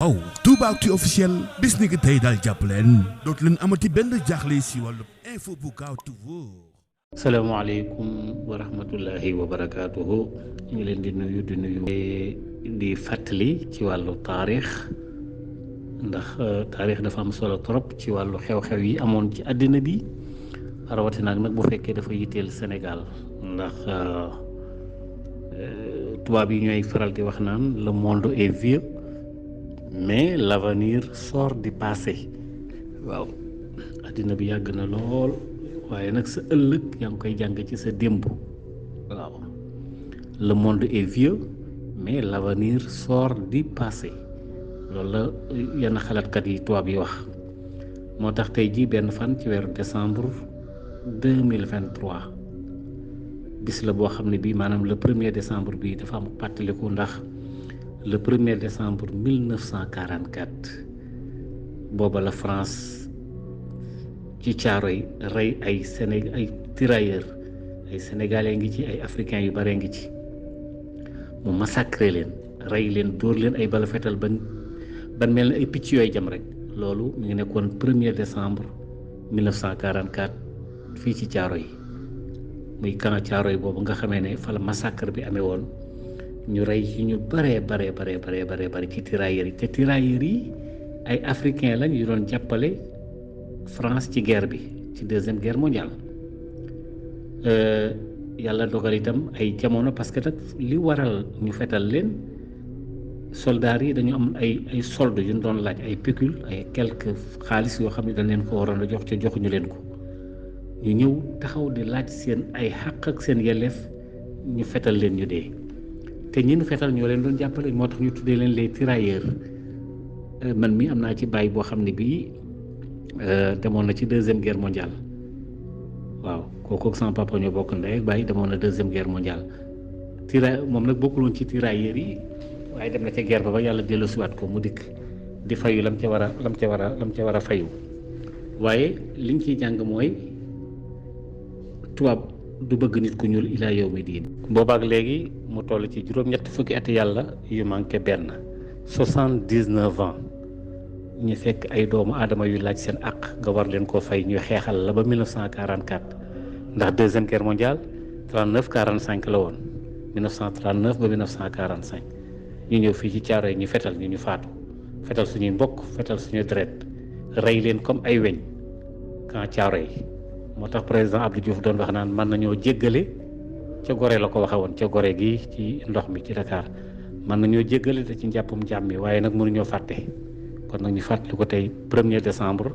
faw Toubactu officiel bis ni ki tey daal jàpp leen dootu leen amati benn jaaxle si wàllu info bu gaaw te wóor. salaamaaleykum wa rahmatullahi wa barakaatuhu. ñu ngi leen di nuyu di fàttali ci wàllu taarix ndax taarix dafa am solo trop ci wàllu xew-xew yi amoon ci àddina bi rawatina nag bu fekkee dafa yitteel Sénégal ndax tubaab yi ñooy faral di wax naan le monde est vieux mais l'avenir sort du passé. waaw àddina bi yàgg na lool waaye nag sa ëllëg yaa ngi koy jàng ci sa démb. waaw le monde est vieux mais l'avenir sort du passé loolu la yenn xalaatkat yi tubaab yi wax. moo tax tey jii benn fan ci weeru décembre 2023 bis la boo xam ne bii maanaam le 1er décembre bii dafa am pàttaliku ndax le 1er décembre 1944 booba la France ci Caaroy rey ay tirailleurs ay sénégalais ngi ci ay africains yu bare ngi ci mu massacré leen rey leen dóor leen ay bala fetal ban mel ne ay picc yooyu jam rek. loolu mu ngi nekkoon 1er décembre 1944 fii ci Caaroy muy camp Caaroy boobu nga xamee ne fa la massacre bi amee woon ñu rey ci ñu bare ci tirailleurs yi te tirailleurs yi ay africains lañ yu doon jàppale France ci guerre bi ci deuxième guerre mondiale. yàlla dogal itam ay jamono parce que nag li waral ñu fetal leen soldats yi dañu am ay solde yu ñu doon laaj ay pécule ay quelques xaalis yoo xam ne dañ leen ko waroon a jox ca joxuñu leen ko ñu ñëw taxaw di laaj seen ay xàq ak seen yelleef ñu fetal leen ñu dee te ñi ñu fetal ñoo leen doon jàppale moo tax ñu tuddee leen les tirailleurs. man mi am naa ci baay boo xam ne bii demoon na ci deuxième guerre mondiale. waaw kooku ak sama papa ñoo bokk ndey ak baay demoon na deuxième guerre mondiale. moom nag bokkul woon ci tirailleurs yi waaye dem na ca guerre ba yàlla delloosiwaat ko mu dikk di fayu lam ca war a fayu waaye liñ ciy jàng mooy tubaab du bëgg nit ku ñuul ilaa yawmi diin. boobaak léegi mu toll ci juróom-ñett fukki at yàlla yu manqué benn 79 ans ñu fekk ay doomu aadama yu laaj seen àq nga war leen koo fay ñuy xeexal la ba 1944 ndax deuxième guerre mondiale 39-45 la woon 1939 ba 1945 ñu ñëw fii ci Caaroy ñu fetal ñu faatu fetal suñuy mbokk fetal suñuy deret rey leen comme ay weñ quand Caaroy moo tax président Abdou Diouf doon wax naan mën nañoo jéggale ca Gorée la ko waxe woon ca Gorée gi ci ndox mi ci Dakar mën nañoo jéggale te ci njàppum jàmm mi waaye nag mënuñoo fàtte kon nag ñu fàttali ko tey 1er décembre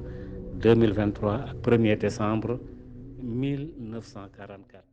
2023 ak 1er décembre 1944.